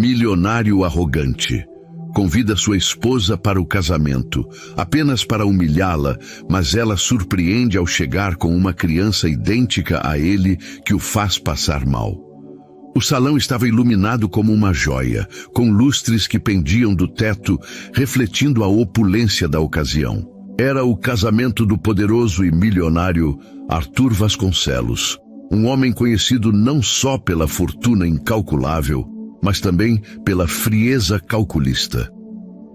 Milionário arrogante. Convida sua esposa para o casamento, apenas para humilhá-la, mas ela surpreende ao chegar com uma criança idêntica a ele que o faz passar mal. O salão estava iluminado como uma joia, com lustres que pendiam do teto, refletindo a opulência da ocasião. Era o casamento do poderoso e milionário Arthur Vasconcelos, um homem conhecido não só pela fortuna incalculável, mas também pela frieza calculista.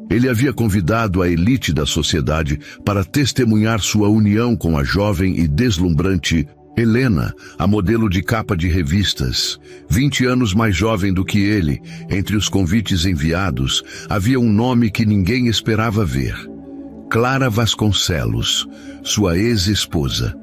Ele havia convidado a elite da sociedade para testemunhar sua união com a jovem e deslumbrante Helena, a modelo de capa de revistas. 20 anos mais jovem do que ele, entre os convites enviados, havia um nome que ninguém esperava ver. Clara Vasconcelos, sua ex-esposa.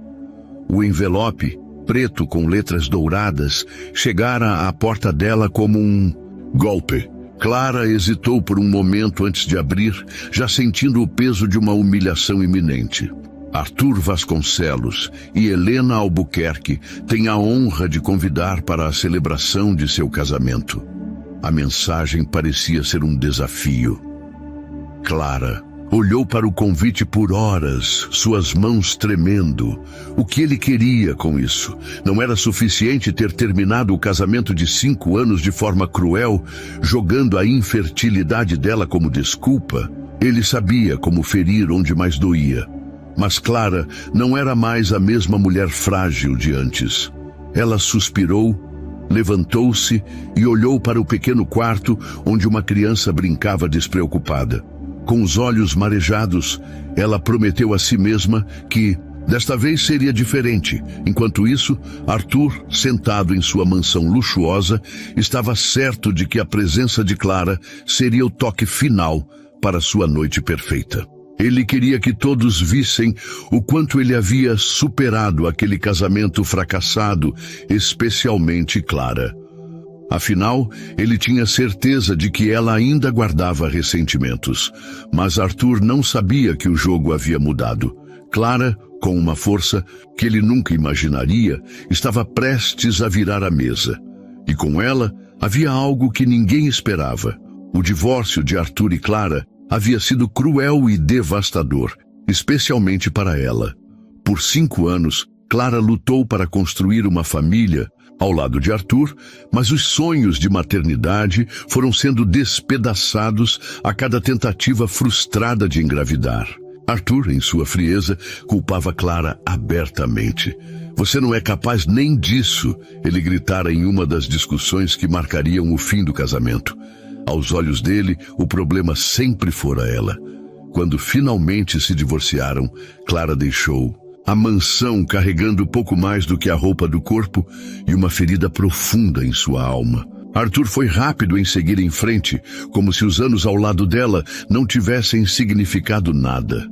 O envelope, preto com letras douradas, chegara à porta dela como um golpe. Clara hesitou por um momento antes de abrir, já sentindo o peso de uma humilhação iminente. Arthur Vasconcelos e Helena Albuquerque têm a honra de convidar para a celebração de seu casamento. A mensagem parecia ser um desafio. Clara olhou para o convite por horas, suas mãos tremendo. O que ele queria com isso? Não era suficiente ter terminado o casamento de 5 anos de forma cruel, jogando a infertilidade dela como desculpa. Ele sabia como ferir onde mais doía. Mas Clara não era mais a mesma mulher frágil de antes. Ela suspirou, levantou-se e olhou para o pequeno quarto onde uma criança brincava despreocupada. Com os olhos marejados, ela prometeu a si mesma que, desta vez, seria diferente. Enquanto isso, Arthur, sentado em sua mansão luxuosa, estava certo de que a presença de Clara seria o toque final para sua noite perfeita. Ele queria que todos vissem o quanto ele havia superado aquele casamento fracassado, especialmente Clara. Afinal, ele tinha certeza de que ela ainda guardava ressentimentos. Mas Arthur não sabia que o jogo havia mudado. Clara, com uma força que ele nunca imaginaria, estava prestes a virar a mesa. E com ela, havia algo que ninguém esperava. O divórcio de Arthur e Clara havia sido cruel e devastador, especialmente para ela. Por 5 anos, Clara lutou para construir uma família ao lado de Arthur, mas os sonhos de maternidade foram sendo despedaçados a cada tentativa frustrada de engravidar. Arthur, em sua frieza, culpava Clara abertamente. "Você não é capaz nem disso", ele gritara em uma das discussões que marcariam o fim do casamento. Aos olhos dele, o problema sempre fora ela. Quando finalmente se divorciaram, Clara deixou a mansão carregando pouco mais do que a roupa do corpo e uma ferida profunda em sua alma. Arthur foi rápido em seguir em frente, como se os anos ao lado dela não tivessem significado nada.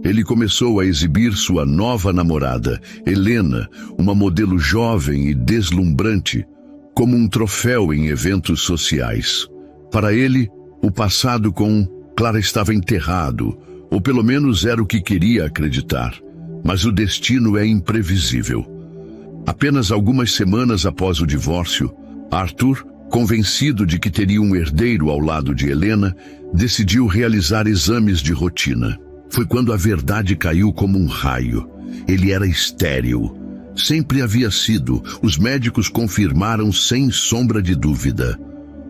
Ele começou a exibir sua nova namorada, Helena, uma modelo jovem e deslumbrante, como um troféu em eventos sociais. Para ele, o passado com Clara estava enterrado, ou pelo menos era o que queria acreditar. Mas o destino é imprevisível. Apenas algumas semanas após o divórcio, Arthur, convencido de que teria um herdeiro ao lado de Helena, decidiu realizar exames de rotina. Foi quando a verdade caiu como um raio. Ele era estéril. Sempre havia sido. Os médicos confirmaram sem sombra de dúvida.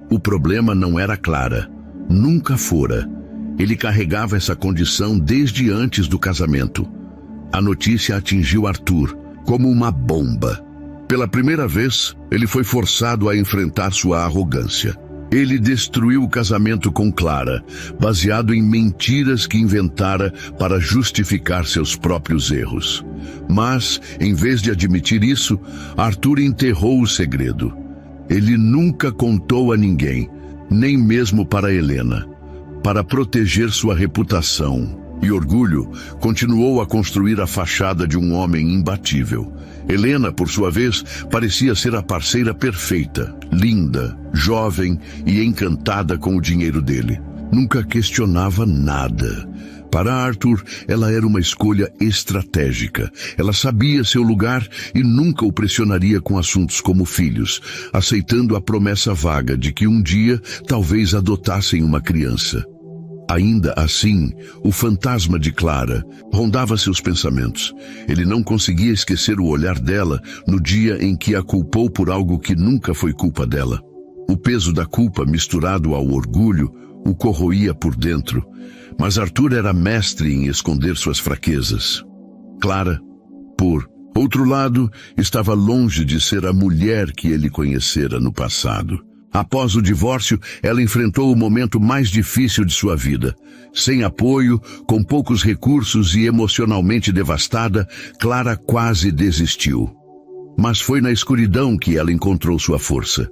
O problema não era Clara. Nunca fora. Ele carregava essa condição desde antes do casamento. A notícia atingiu Arthur como uma bomba. Pela primeira vez, ele foi forçado a enfrentar sua arrogância. Ele destruiu o casamento com Clara, baseado em mentiras que inventara para justificar seus próprios erros. Mas, em vez de admitir isso, Arthur enterrou o segredo. Ele nunca contou a ninguém, nem mesmo para Helena. Para proteger sua reputação e orgulho, continuou a construir a fachada de um homem imbatível. Helena, por sua vez, parecia ser a parceira perfeita, linda, jovem e encantada com o dinheiro dele. Nunca questionava nada. Para Arthur, ela era uma escolha estratégica. Ela sabia seu lugar e nunca o pressionaria com assuntos como filhos, aceitando a promessa vaga de que um dia talvez adotassem uma criança. Ainda assim, o fantasma de Clara rondava seus pensamentos. Ele não conseguia esquecer o olhar dela no dia em que a culpou por algo que nunca foi culpa dela. O peso da culpa, misturado ao orgulho, o corroía por dentro. Mas Arthur era mestre em esconder suas fraquezas. Clara, por outro lado, estava longe de ser a mulher que ele conhecera no passado. Após o divórcio, ela enfrentou o momento mais difícil de sua vida. Sem apoio, com poucos recursos e emocionalmente devastada, Clara quase desistiu. Mas foi na escuridão que ela encontrou sua força.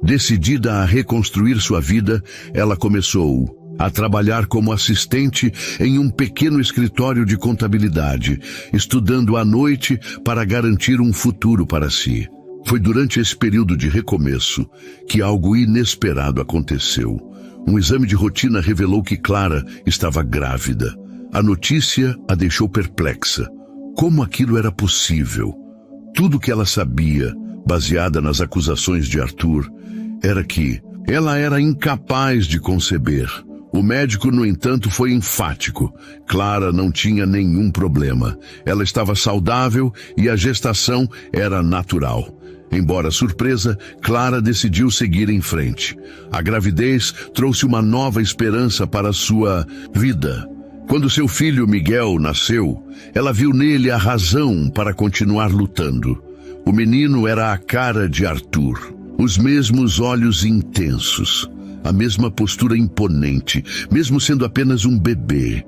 Decidida a reconstruir sua vida, ela começou a trabalhar como assistente em um pequeno escritório de contabilidade, estudando à noite para garantir um futuro para si. Foi durante esse período de recomeço que algo inesperado aconteceu. Um exame de rotina revelou que Clara estava grávida. A notícia a deixou perplexa. Como aquilo era possível? Tudo que ela sabia, baseada nas acusações de Arthur, era que ela era incapaz de conceber. O médico, no entanto, foi enfático. Clara não tinha nenhum problema. Ela estava saudável e a gestação era natural. Embora surpresa, Clara decidiu seguir em frente. A gravidez trouxe uma nova esperança para sua vida. Quando seu filho Miguel nasceu, ela viu nele a razão para continuar lutando. O menino era a cara de Arthur. Os mesmos olhos intensos, a mesma postura imponente, mesmo sendo apenas um bebê.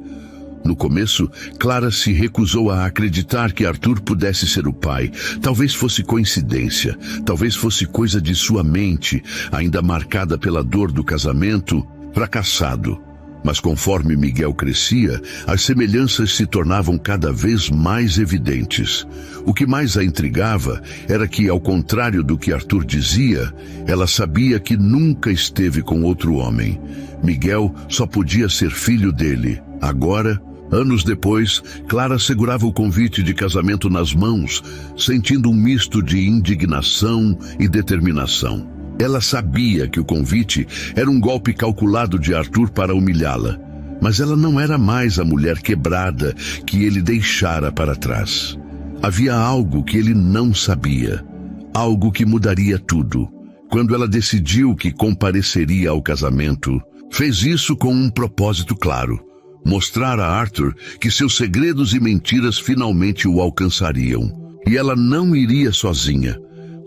No começo, Clara se recusou a acreditar que Arthur pudesse ser o pai. Talvez fosse coincidência, talvez fosse coisa de sua mente, ainda marcada pela dor do casamento fracassado. Mas conforme Miguel crescia, as semelhanças se tornavam cada vez mais evidentes. O que mais a intrigava era que, ao contrário do que Arthur dizia, ela sabia que nunca esteve com outro homem. Miguel só podia ser filho dele. Agora, anos depois, Clara segurava o convite de casamento nas mãos, sentindo um misto de indignação e determinação. Ela sabia que o convite era um golpe calculado de Arthur para humilhá-la, mas ela não era mais a mulher quebrada que ele deixara para trás. Havia algo que ele não sabia, algo que mudaria tudo. Quando ela decidiu que compareceria ao casamento, fez isso com um propósito claro: mostrar a Arthur que seus segredos e mentiras finalmente o alcançariam. E ela não iria sozinha.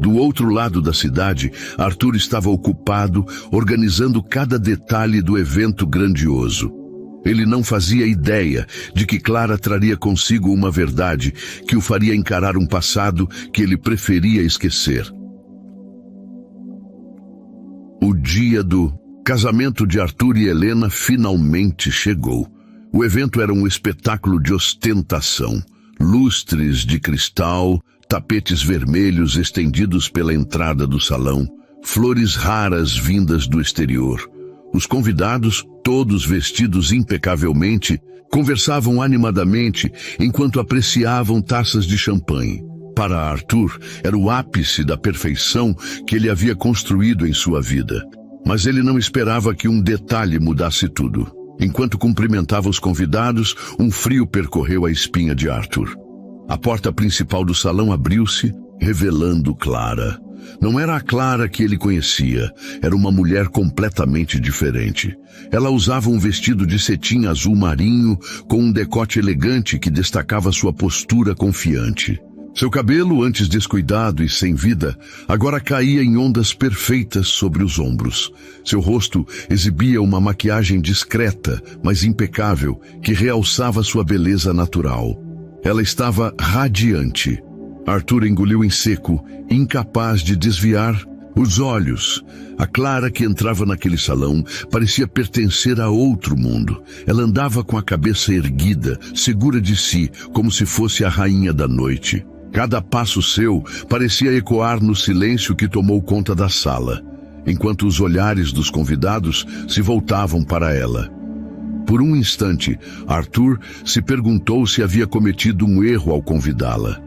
Do outro lado da cidade, Arthur estava ocupado organizando cada detalhe do evento grandioso. Ele não fazia ideia de que Clara traria consigo uma verdade que o faria encarar um passado que ele preferia esquecer. O dia do casamento de Arthur e Helena finalmente chegou. O evento era um espetáculo de ostentação. Lustres de cristal, tapetes vermelhos estendidos pela entrada do salão, flores raras vindas do exterior. Os convidados, todos vestidos impecavelmente, conversavam animadamente enquanto apreciavam taças de champanhe. Para Arthur, era o ápice da perfeição que ele havia construído em sua vida. Mas ele não esperava que um detalhe mudasse tudo. Enquanto cumprimentava os convidados, um frio percorreu a espinha de Arthur. A porta principal do salão abriu-se, revelando Clara. Não era a Clara que ele conhecia, era uma mulher completamente diferente. Ela usava um vestido de cetim azul marinho, com um decote elegante que destacava sua postura confiante. Seu cabelo, antes descuidado e sem vida, agora caía em ondas perfeitas sobre os ombros. Seu rosto exibia uma maquiagem discreta, mas impecável, que realçava sua beleza natural. Ela estava radiante. Arthur engoliu em seco, incapaz de desviar os olhos. A Clara que entrava naquele salão parecia pertencer a outro mundo. Ela andava com a cabeça erguida, segura de si, como se fosse a rainha da noite. Cada passo seu parecia ecoar no silêncio que tomou conta da sala, enquanto os olhares dos convidados se voltavam para ela. Por um instante, Arthur se perguntou se havia cometido um erro ao convidá-la.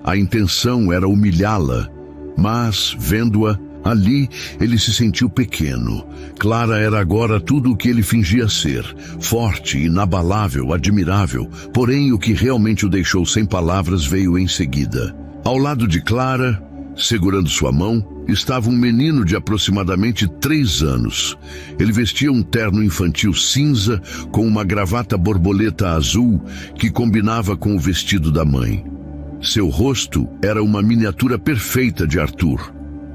A intenção era humilhá-la, mas, vendo-a ali, ele se sentiu pequeno. Clara era agora tudo o que ele fingia ser: forte, inabalável, admirável. Porém, o que realmente o deixou sem palavras veio em seguida. Ao lado de Clara, segurando sua mão, estava um menino de aproximadamente 3 anos. Ele vestia um terno infantil cinza com uma gravata borboleta azul que combinava com o vestido da mãe. Seu rosto era uma miniatura perfeita de Arthur.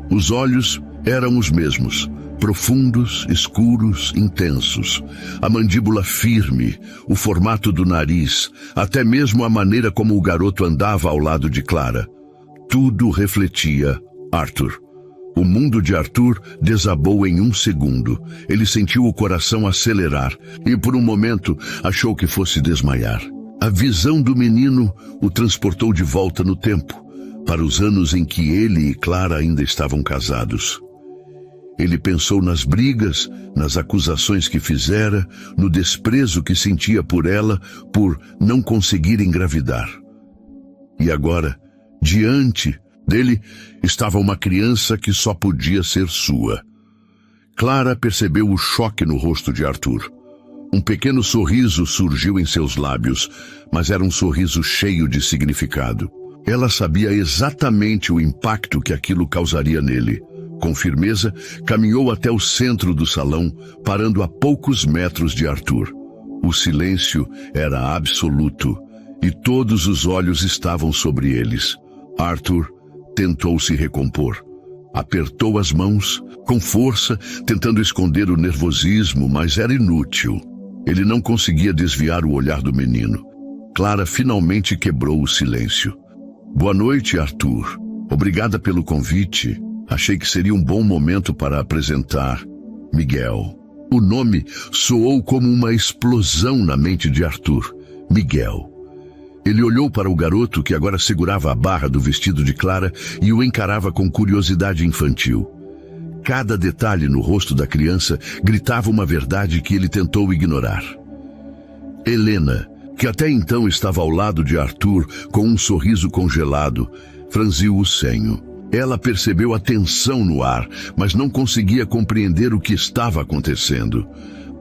Os olhos eram os mesmos, profundos, escuros, intensos. A mandíbula firme, o formato do nariz, até mesmo a maneira como o garoto andava ao lado de Clara. Tudo refletia Arthur. O mundo de Arthur desabou em 1 segundo. Ele sentiu o coração acelerar e, por um momento, achou que fosse desmaiar. A visão do menino o transportou de volta no tempo, para os anos em que ele e Clara ainda estavam casados. Ele pensou nas brigas, nas acusações que fizera, no desprezo que sentia por ela por não conseguir engravidar. E agora, diante dele, estava uma criança que só podia ser sua. Clara percebeu o choque no rosto de Arthur. Um pequeno sorriso surgiu em seus lábios, mas era um sorriso cheio de significado. Ela sabia exatamente o impacto que aquilo causaria nele. Com firmeza, caminhou até o centro do salão, parando a poucos metros de Arthur. O silêncio era absoluto, e todos os olhos estavam sobre eles. Arthur tentou se recompor. Apertou as mãos, com força, tentando esconder o nervosismo, mas era inútil. Ele não conseguia desviar o olhar do menino. Clara finalmente quebrou o silêncio. Boa noite, Arthur. Obrigada pelo convite. Achei que seria um bom momento para apresentar Miguel. O nome soou como uma explosão na mente de Arthur. Miguel. Ele olhou para o garoto que agora segurava a barra do vestido de Clara e o encarava com curiosidade infantil. Cada detalhe no rosto da criança gritava uma verdade que ele tentou ignorar. Helena, que até então estava ao lado de Arthur com um sorriso congelado, franziu o senho. Ela percebeu a tensão no ar, mas não conseguia compreender o que estava acontecendo.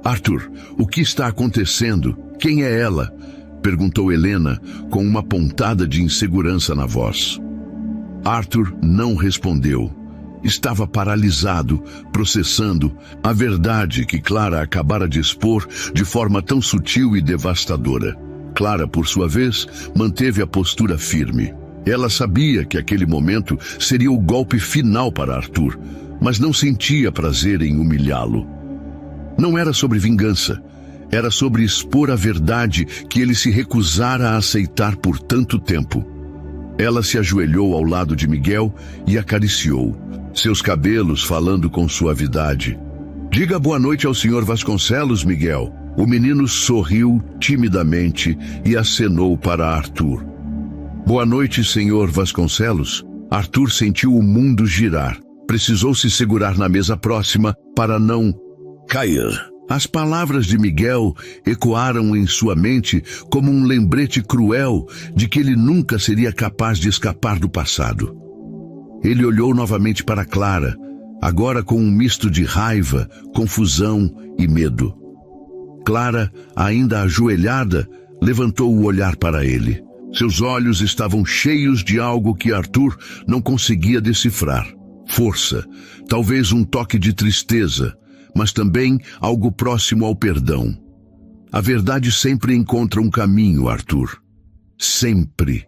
Arthur, o que está acontecendo? Quem é ela? Perguntou Helena com uma pontada de insegurança na voz. Arthur não respondeu. Estava paralisado, processando a verdade que Clara acabara de expor de forma tão sutil e devastadora. Clara, por sua vez, manteve a postura firme. Ela sabia que aquele momento seria o golpe final para Arthur, mas não sentia prazer em humilhá-lo. Não era sobre vingança, era sobre expor a verdade que ele se recusara a aceitar por tanto tempo. Ela se ajoelhou ao lado de Miguel e acariciou, seus cabelos falando com suavidade. Diga boa noite ao Sr. Vasconcelos, Miguel. O menino sorriu timidamente e acenou para Arthur. Boa noite, Sr. Vasconcelos. Arthur sentiu o mundo girar. Precisou se segurar na mesa próxima para não cair. As palavras de Miguel ecoaram em sua mente como um lembrete cruel de que ele nunca seria capaz de escapar do passado. Ele olhou novamente para Clara, agora com um misto de raiva, confusão e medo. Clara, ainda ajoelhada, levantou o olhar para ele. Seus olhos estavam cheios de algo que Arthur não conseguia decifrar. Força, talvez um toque de tristeza, mas também algo próximo ao perdão. A verdade sempre encontra um caminho, Arthur. Sempre.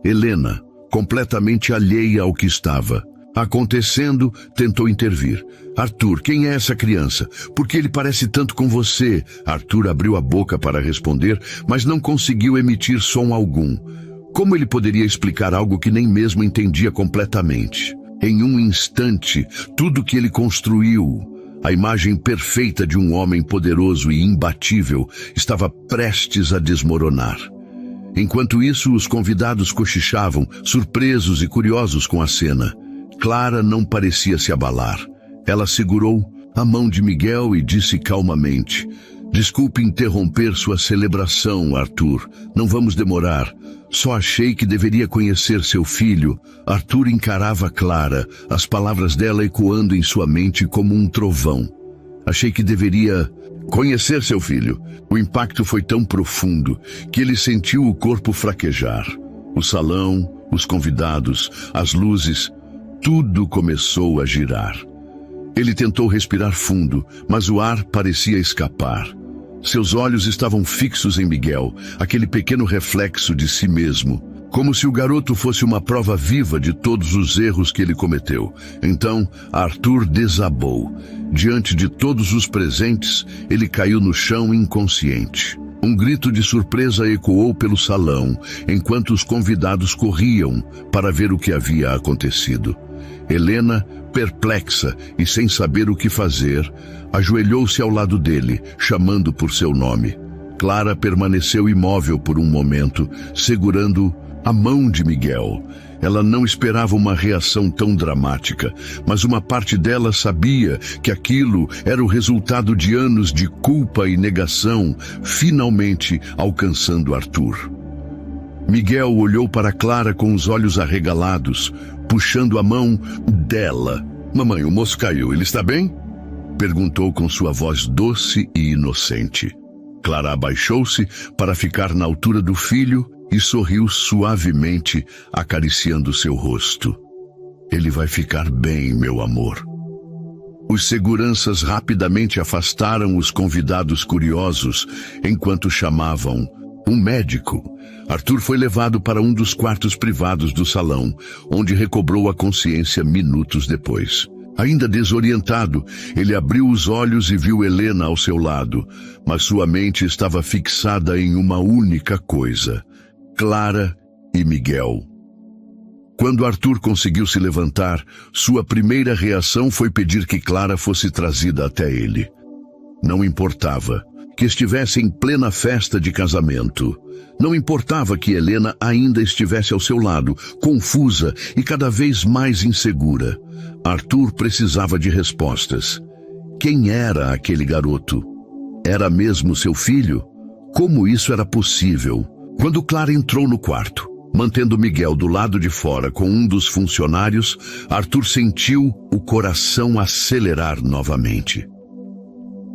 Helena, completamente alheia ao que estava acontecendo, tentou intervir. Arthur, quem é essa criança? Por que ele parece tanto com você? Arthur abriu a boca para responder, mas não conseguiu emitir som algum. Como ele poderia explicar algo que nem mesmo entendia completamente? Em um instante, tudo que ele construiu, a imagem perfeita de um homem poderoso e imbatível, estava prestes a desmoronar. Enquanto isso, os convidados cochichavam, surpresos e curiosos com a cena. Clara não parecia se abalar. Ela segurou a mão de Miguel e disse calmamente: Desculpe interromper sua celebração, Arthur. Não vamos demorar. Só achei que deveria conhecer seu filho. Arthur encarava Clara, as palavras dela ecoando em sua mente como um trovão. Achei que deveria conhecer seu filho. O impacto foi tão profundo que ele sentiu o corpo fraquejar. O salão, os convidados, as luzes, tudo começou a girar. Ele tentou respirar fundo, mas o ar parecia escapar. Seus olhos estavam fixos em Miguel, aquele pequeno reflexo de si mesmo, como se o garoto fosse uma prova viva de todos os erros que ele cometeu. Então, Arthur desabou. Diante de todos os presentes, ele caiu no chão inconsciente. Um grito de surpresa ecoou pelo salão, enquanto os convidados corriam para ver o que havia acontecido. Helena, perplexa e sem saber o que fazer, ajoelhou-se ao lado dele, chamando por seu nome. Clara permaneceu imóvel por um momento, segurando a mão de Miguel. Ela não esperava uma reação tão dramática, mas uma parte dela sabia que aquilo era o resultado de anos de culpa e negação, finalmente alcançando Arthur. Miguel olhou para Clara com os olhos arregalados, puxando a mão dela. "Mamãe, o moço caiu, ele está bem?" perguntou com sua voz doce e inocente. Clara abaixou-se para ficar na altura do filho e sorriu suavemente, acariciando seu rosto. "Ele vai ficar bem, meu amor." Os seguranças rapidamente afastaram os convidados curiosos enquanto chamavam um médico. Arthur foi levado para um dos quartos privados do salão, onde recobrou a consciência minutos depois. Ainda desorientado, ele abriu os olhos e viu Helena ao seu lado, mas sua mente estava fixada em uma única coisa: Clara e Miguel. Quando Arthur conseguiu se levantar, sua primeira reação foi pedir que Clara fosse trazida até ele. Não importava que estivesse em plena festa de casamento. Não importava que Helena ainda estivesse ao seu lado, confusa e cada vez mais insegura. Arthur precisava de respostas. Quem era aquele garoto? Era mesmo seu filho? Como isso era possível? Quando Clara entrou no quarto, mantendo Miguel do lado de fora com um dos funcionários, Arthur sentiu o coração acelerar novamente.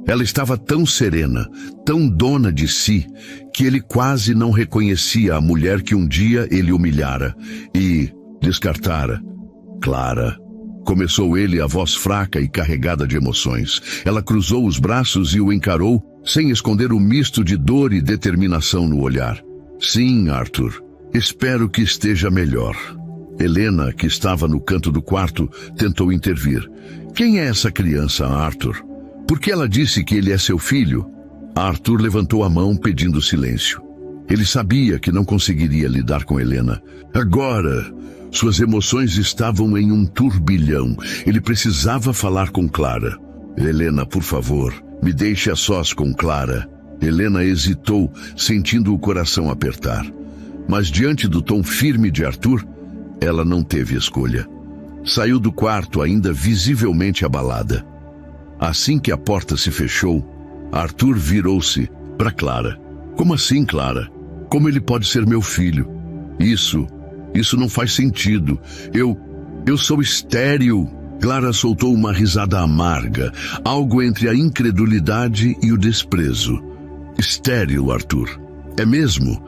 Ela estava tão serena, tão dona de si, que ele quase não reconhecia a mulher que um dia ele humilhara e descartara. "Clara", começou ele, a voz fraca e carregada de emoções. Ela cruzou os braços e o encarou, sem esconder o misto de dor e determinação no olhar. "Sim, Arthur. Espero que esteja melhor." Helena, que estava no canto do quarto, tentou intervir. "Quem é essa criança, Arthur? Por que ela disse que ele é seu filho?" Arthur levantou a mão pedindo silêncio. Ele sabia que não conseguiria lidar com Helena. Agora, suas emoções estavam em um turbilhão. Ele precisava falar com Clara. "Helena, por favor, me deixe a sós com Clara." Helena hesitou, sentindo o coração apertar. Mas diante do tom firme de Arthur, ela não teve escolha. Saiu do quarto ainda visivelmente abalada. Assim que a porta se fechou, Arthur virou-se para Clara. "Como assim, Clara? Como ele pode ser meu filho? Isso não faz sentido. Eu sou estéril." Clara soltou uma risada amarga, algo entre a incredulidade e o desprezo. "Estéril, Arthur? É mesmo?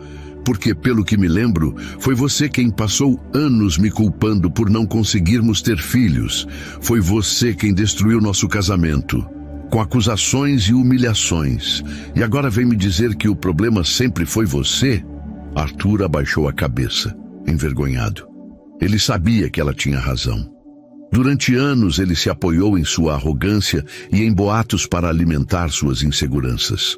Porque, pelo que me lembro, foi você quem passou anos me culpando por não conseguirmos ter filhos. Foi você quem destruiu nosso casamento, com acusações e humilhações. E agora vem me dizer que o problema sempre foi você?" Arthur abaixou a cabeça, envergonhado. Ele sabia que ela tinha razão. Durante anos ele se apoiou em sua arrogância e em boatos para alimentar suas inseguranças.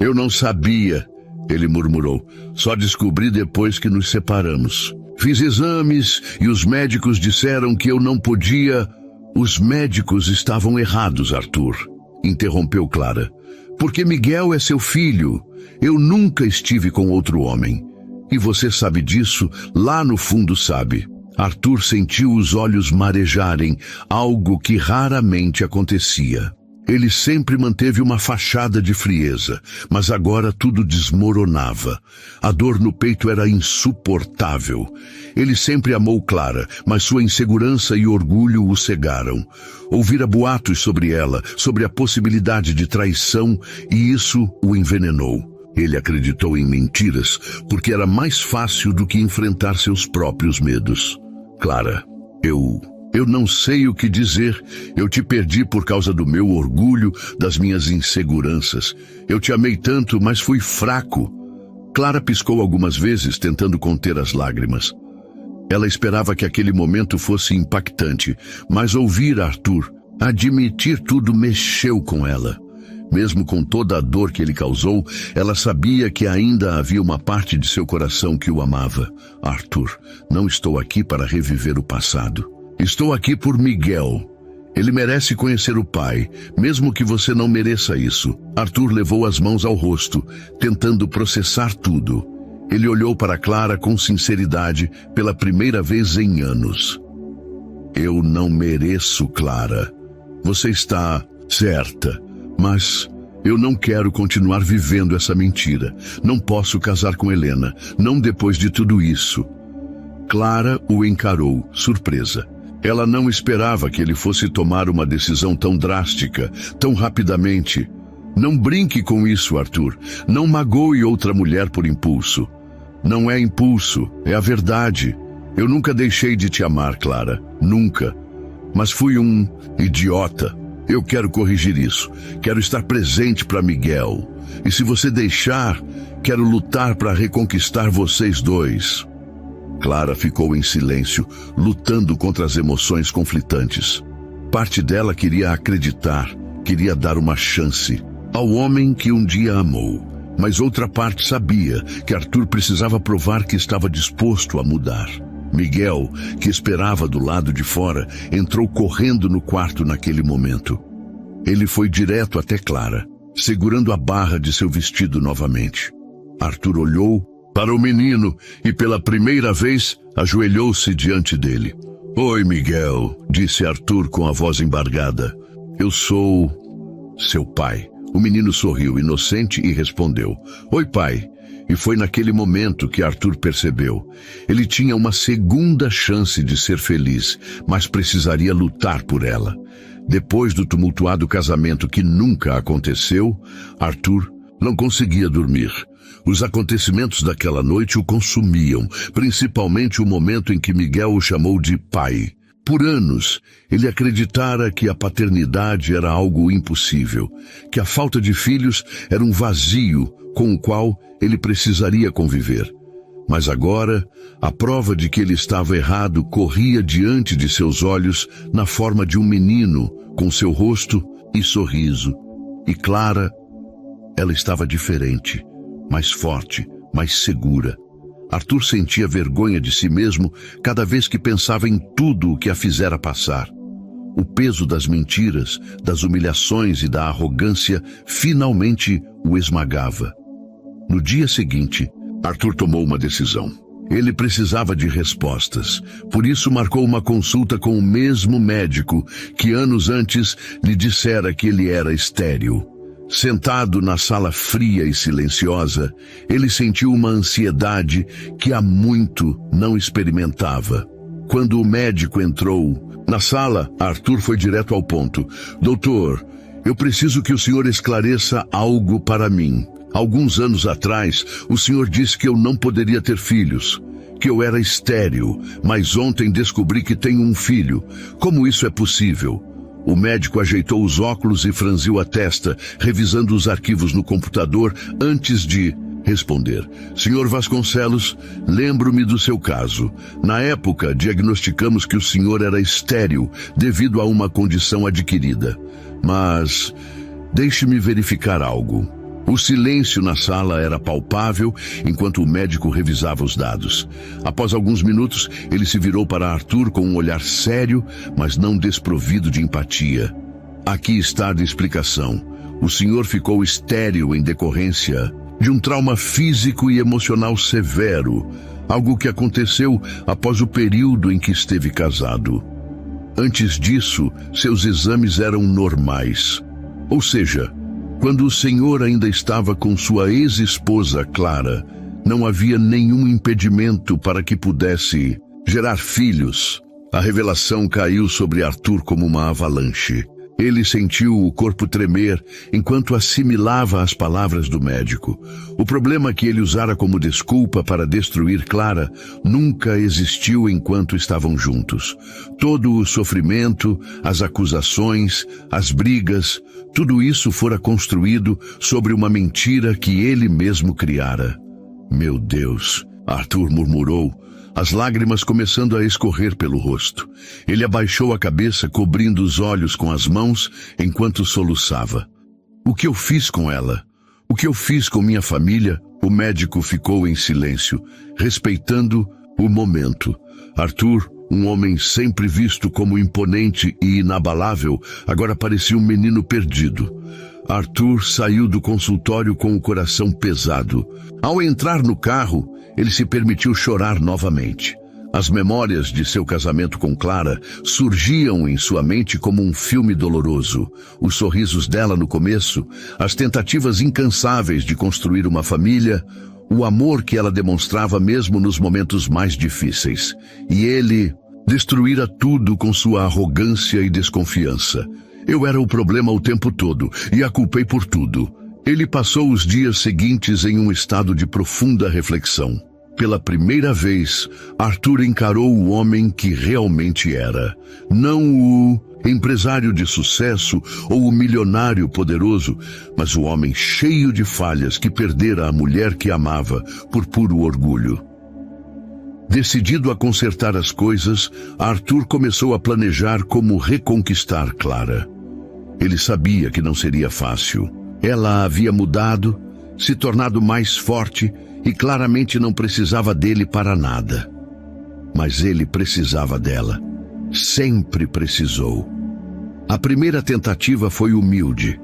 "Eu não sabia", ele murmurou. "Só descobri depois que nos separamos. Fiz exames e os médicos disseram que eu não podia." "Os médicos estavam errados, Arthur", interrompeu Clara. "Porque Miguel é seu filho. Eu nunca estive com outro homem. E você sabe disso, lá no fundo sabe." Arthur sentiu os olhos marejarem, algo que raramente acontecia. Ele sempre manteve uma fachada de frieza, mas agora tudo desmoronava. A dor no peito era insuportável. Ele sempre amou Clara, mas sua insegurança e orgulho o cegaram. Ouvira boatos sobre ela, sobre a possibilidade de traição, e isso o envenenou. Ele acreditou em mentiras, porque era mais fácil do que enfrentar seus próprios medos. Clara, eu não sei o que dizer. Eu te perdi por causa do meu orgulho, das minhas inseguranças. Eu te amei tanto, mas fui fraco. Clara piscou algumas vezes, tentando conter as lágrimas. Ela esperava que aquele momento fosse impactante, mas ouvir Arthur admitir tudo mexeu com ela. Mesmo com toda a dor que ele causou, ela sabia que ainda havia uma parte de seu coração que o amava. Arthur, não estou aqui para reviver o passado. Estou aqui por Miguel. Ele merece conhecer o pai, mesmo que você não mereça isso. Arthur levou as mãos ao rosto, tentando processar tudo. Ele olhou para Clara com sinceridade pela primeira vez em anos. Eu não mereço, Clara. Você está certa, mas eu não quero continuar vivendo essa mentira. Não posso casar com Helena, não depois de tudo isso. Clara o encarou, surpresa. Ela não esperava que ele fosse tomar uma decisão tão drástica, tão rapidamente. Não brinque com isso, Arthur. Não magoe outra mulher por impulso. Não é impulso, é a verdade. Eu nunca deixei de te amar, Clara. Nunca. Mas fui um idiota. Eu quero corrigir isso. Quero estar presente para Miguel. E se você deixar, quero lutar para reconquistar vocês dois. Clara ficou em silêncio, lutando contra as emoções conflitantes. Parte dela queria acreditar, queria dar uma chance ao homem que um dia amou. Mas outra parte sabia que Arthur precisava provar que estava disposto a mudar. Miguel, que esperava do lado de fora, entrou correndo no quarto naquele momento. Ele foi direto até Clara, segurando a barra de seu vestido novamente. Arthur olhou para o menino e pela primeira vez ajoelhou-se diante dele. Oi, Miguel, disse Arthur com a voz embargada. Eu sou seu pai. O menino sorriu inocente e respondeu. Oi, pai. E foi naquele momento que Arthur percebeu. Ele tinha uma segunda chance de ser feliz, mas precisaria lutar por ela. Depois do tumultuado casamento que nunca aconteceu, Arthur não conseguia dormir. Os acontecimentos daquela noite o consumiam, principalmente o momento em que Miguel o chamou de pai. Por anos, ele acreditara que a paternidade era algo impossível, que a falta de filhos era um vazio com o qual ele precisaria conviver. Mas agora, a prova de que ele estava errado corria diante de seus olhos na forma de um menino, com seu rosto e sorriso. E Clara, ela estava diferente, mais forte, mais segura. Arthur sentia vergonha de si mesmo cada vez que pensava em tudo o que a fizera passar. O peso das mentiras, das humilhações e da arrogância finalmente o esmagava. No dia seguinte, Arthur tomou uma decisão. Ele precisava de respostas. Por isso marcou uma consulta com o mesmo médico que anos antes lhe dissera que ele era estéril. Sentado na sala fria e silenciosa, ele sentiu uma ansiedade que há muito não experimentava. Quando o médico entrou na sala, Arthur foi direto ao ponto. Doutor, eu preciso que o senhor esclareça algo para mim. Alguns anos atrás, o senhor disse que eu não poderia ter filhos, que eu era estéril, mas ontem descobri que tenho um filho. Como isso é possível? O médico ajeitou os óculos e franziu a testa, revisando os arquivos no computador antes de responder. Senhor Vasconcelos, lembro-me do seu caso. Na época, diagnosticamos que o senhor era estéril devido a uma condição adquirida. Mas deixe-me verificar algo. O silêncio na sala era palpável enquanto o médico revisava os dados. Após alguns minutos, ele se virou para Arthur com um olhar sério, mas não desprovido de empatia. Aqui está a explicação. O senhor ficou estéril em decorrência de um trauma físico e emocional severo, algo que aconteceu após o período em que esteve casado. Antes disso, seus exames eram normais. Ou seja, quando o Senhor ainda estava com sua ex-esposa Clara, não havia nenhum impedimento para que pudesse gerar filhos. A revelação caiu sobre Arthur como uma avalanche. Ele sentiu o corpo tremer enquanto assimilava as palavras do médico. O problema que ele usara como desculpa para destruir Clara nunca existiu enquanto estavam juntos. Todo o sofrimento, as acusações, as brigas, tudo isso fora construído sobre uma mentira que ele mesmo criara. Meu Deus, Arthur murmurou, as lágrimas começando a escorrer pelo rosto. Ele abaixou a cabeça, cobrindo os olhos com as mãos, enquanto soluçava. O que eu fiz com ela? O que eu fiz com minha família? O médico ficou em silêncio, respeitando o momento. Arthur, um homem sempre visto como imponente e inabalável, agora parecia um menino perdido. Arthur saiu do consultório com o coração pesado. Ao entrar no carro, ele se permitiu chorar novamente. As memórias de seu casamento com Clara surgiam em sua mente como um filme doloroso. Os sorrisos dela no começo, as tentativas incansáveis de construir uma família, o amor que ela demonstrava mesmo nos momentos mais difíceis. E ele destruíra tudo com sua arrogância e desconfiança. Eu era o problema o tempo todo e a culpei por tudo. Ele passou os dias seguintes em um estado de profunda reflexão. Pela primeira vez, Arthur encarou o homem que realmente era. Não o empresário de sucesso ou o milionário poderoso, mas o homem cheio de falhas que perdera a mulher que amava por puro orgulho. Decidido a consertar as coisas, Arthur começou a planejar como reconquistar Clara. Ele sabia que não seria fácil. Ela havia mudado, se tornado mais forte e claramente não precisava dele para nada. Mas ele precisava dela. Sempre precisou. A primeira tentativa foi humilde.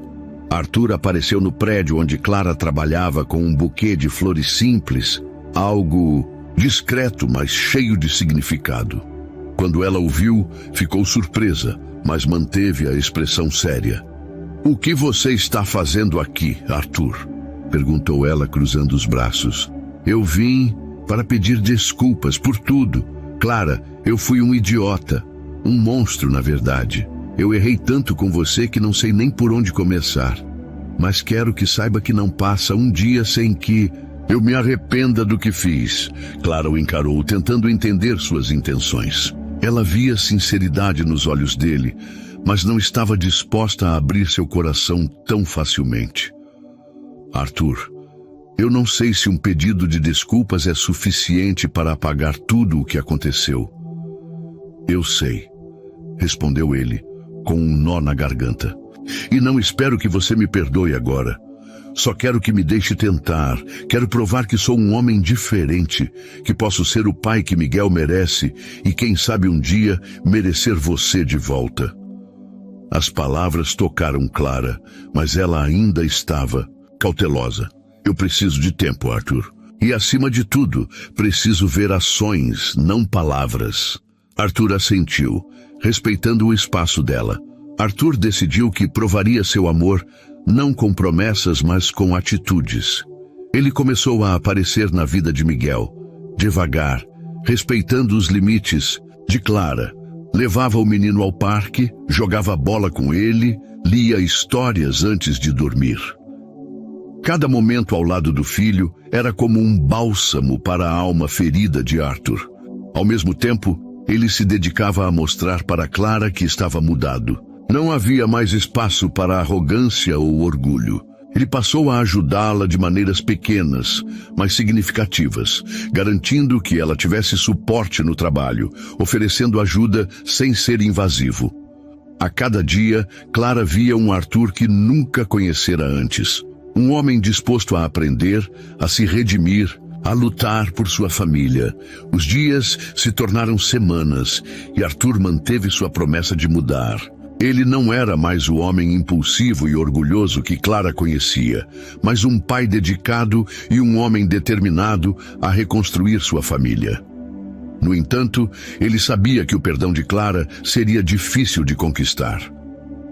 Arthur apareceu no prédio onde Clara trabalhava com um buquê de flores simples, algo discreto, mas cheio de significado. Quando ela o viu, ficou surpresa, mas manteve a expressão séria. "O que você está fazendo aqui, Arthur?" perguntou ela, cruzando os braços. "Eu vim para pedir desculpas por tudo. Clara, eu fui um idiota, um monstro, na verdade. Eu errei tanto com você que não sei nem por onde começar. Mas quero que saiba que não passa um dia sem que eu me arrependa do que fiz." Clara o encarou, tentando entender suas intenções. Ela via sinceridade nos olhos dele, mas não estava disposta a abrir seu coração tão facilmente. "Arthur, eu não sei se um pedido de desculpas é suficiente para apagar tudo o que aconteceu." "Eu sei", respondeu ele, com um nó na garganta. "E não espero que você me perdoe agora. Só quero que me deixe tentar. Quero provar que sou um homem diferente, que posso ser o pai que Miguel merece e, quem sabe um dia, merecer você de volta." As palavras tocaram Clara, mas ela ainda estava cautelosa. "Eu preciso de tempo, Arthur. E, acima de tudo, preciso ver ações, não palavras." Arthur assentiu, respeitando o espaço dela. Arthur decidiu que provaria seu amor não com promessas, mas com atitudes. Ele começou a aparecer na vida de Miguel, devagar, respeitando os limites de Clara. Levava o menino ao parque, jogava bola com ele, lia histórias antes de dormir. Cada momento ao lado do filho era como um bálsamo para a alma ferida de Arthur. Ao mesmo tempo, ele se dedicava a mostrar para Clara que estava mudado. Não havia mais espaço para arrogância ou orgulho. Ele passou a ajudá-la de maneiras pequenas, mas significativas, garantindo que ela tivesse suporte no trabalho, oferecendo ajuda sem ser invasivo. A cada dia, Clara via um Arthur que nunca conhecera antes. Um homem disposto a aprender, a se redimir, a lutar por sua família. Os dias se tornaram semanas e Arthur manteve sua promessa de mudar. Ele não era mais o homem impulsivo e orgulhoso que Clara conhecia, mas um pai dedicado e um homem determinado a reconstruir sua família. No entanto, ele sabia que o perdão de Clara seria difícil de conquistar.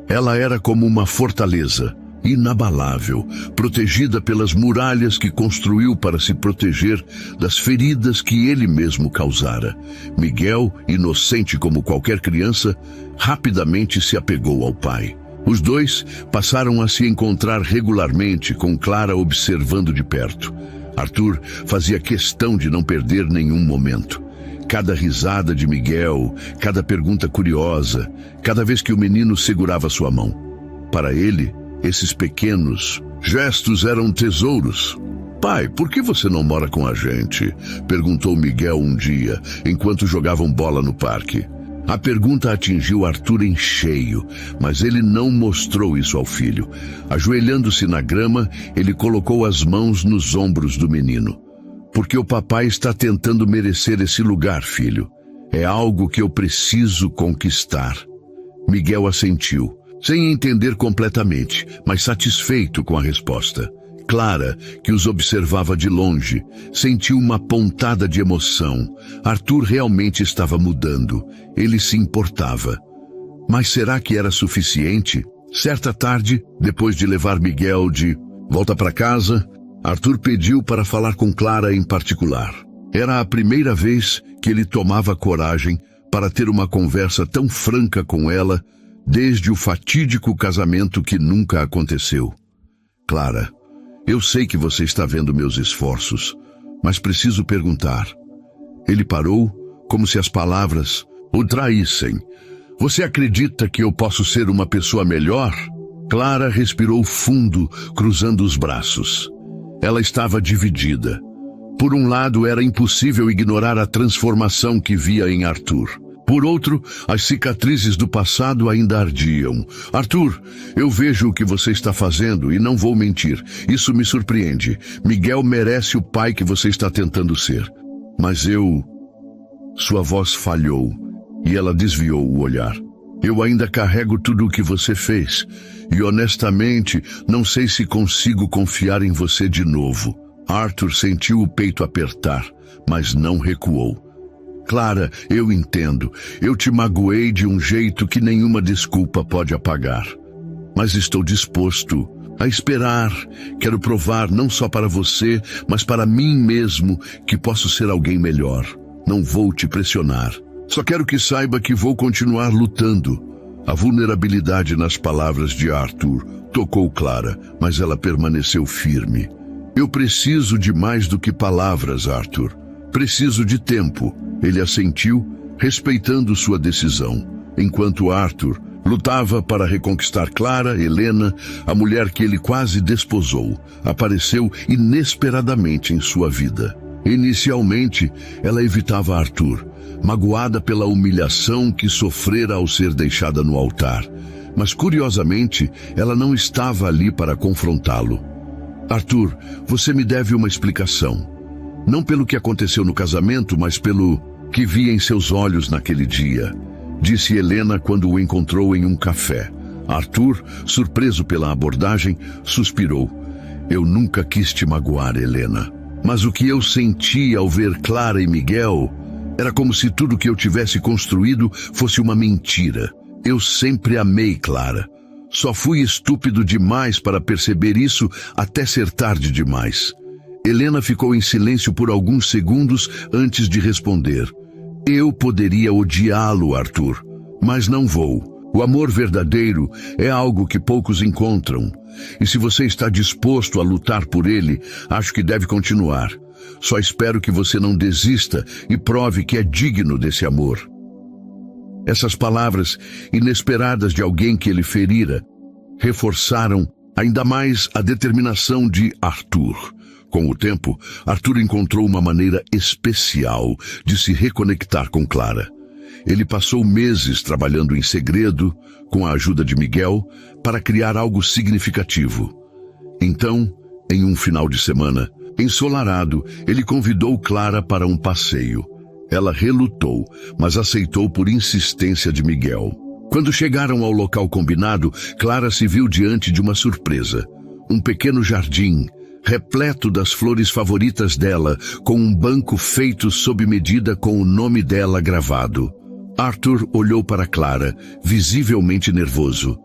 Ela era como uma fortaleza, inabalável, protegida pelas muralhas que construiu para se proteger das feridas que ele mesmo causara. Miguel, inocente como qualquer criança, rapidamente se apegou ao pai. Os dois passaram a se encontrar regularmente, com Clara observando de perto. Arthur fazia questão de não perder nenhum momento. Cada risada de Miguel, cada pergunta curiosa, cada vez que o menino segurava sua mão. Para ele, esses pequenos gestos eram tesouros. "Pai, por que você não mora com a gente?" perguntou Miguel um dia, enquanto jogavam bola no parque. A pergunta atingiu Arthur em cheio, mas ele não mostrou isso ao filho. Ajoelhando-se na grama, ele colocou as mãos nos ombros do menino. "Porque o papai está tentando merecer esse lugar, filho. É algo que eu preciso conquistar." Miguel assentiu, sem entender completamente, mas satisfeito com a resposta. Clara, que os observava de longe, sentiu uma pontada de emoção. Arthur realmente estava mudando. Ele se importava. Mas será que era suficiente? Certa tarde, depois de levar Miguel de volta para casa, Arthur pediu para falar com Clara em particular. Era a primeira vez que ele tomava coragem para ter uma conversa tão franca com ela, desde o fatídico casamento que nunca aconteceu. "Clara, eu sei que você está vendo meus esforços, mas preciso perguntar." Ele parou, como se as palavras o traíssem. "Você acredita que eu posso ser uma pessoa melhor?" Clara respirou fundo, cruzando os braços. Ela estava dividida. Por um lado, era impossível ignorar a transformação que via em Arthur. Por outro, as cicatrizes do passado ainda ardiam. "Arthur, eu vejo o que você está fazendo e não vou mentir. Isso me surpreende. Miguel merece o pai que você está tentando ser. Mas eu..." Sua voz falhou e ela desviou o olhar. "Eu ainda carrego tudo o que você fez e, honestamente, não sei se consigo confiar em você de novo." Arthur sentiu o peito apertar, mas não recuou. "Clara, eu entendo. Eu te magoei de um jeito que nenhuma desculpa pode apagar. Mas estou disposto a esperar. Quero provar não só para você, mas para mim mesmo que posso ser alguém melhor. Não vou te pressionar. Só quero que saiba que vou continuar lutando." A vulnerabilidade nas palavras de Arthur tocou Clara, mas ela permaneceu firme. "Eu preciso de mais do que palavras, Arthur. Preciso de tempo." Ele assentiu, respeitando sua decisão. Enquanto Arthur lutava para reconquistar Clara, Helena, a mulher que ele quase desposou, apareceu inesperadamente em sua vida. Inicialmente, ela evitava Arthur, magoada pela humilhação que sofrera ao ser deixada no altar. Mas, curiosamente, ela não estava ali para confrontá-lo. "Arthur, você me deve uma explicação. Não pelo que aconteceu no casamento, mas pelo que vi em seus olhos naquele dia", disse Helena quando o encontrou em um café. Arthur, surpreso pela abordagem, suspirou. "Eu nunca quis te magoar, Helena. Mas o que eu senti ao ver Clara e Miguel era como se tudo que eu tivesse construído fosse uma mentira. Eu sempre amei Clara. Só fui estúpido demais para perceber isso até ser tarde demais." Helena ficou em silêncio por alguns segundos antes de responder. "Eu poderia odiá-lo, Arthur, mas não vou. O amor verdadeiro é algo que poucos encontram. E se você está disposto a lutar por ele, acho que deve continuar. Só espero que você não desista e prove que é digno desse amor." Essas palavras, inesperadas de alguém que ele ferira, reforçaram ainda mais a determinação de Arthur. Com o tempo, Arthur encontrou uma maneira especial de se reconectar com Clara. Ele passou meses trabalhando em segredo, com a ajuda de Miguel, para criar algo significativo. Então, em um final de semana, ensolarado, ele convidou Clara para um passeio. Ela relutou, mas aceitou por insistência de Miguel. Quando chegaram ao local combinado, Clara se viu diante de uma surpresa. Um pequeno jardim, repleto das flores favoritas dela, com um banco feito sob medida com o nome dela gravado. Arthur olhou para Clara, visivelmente nervoso.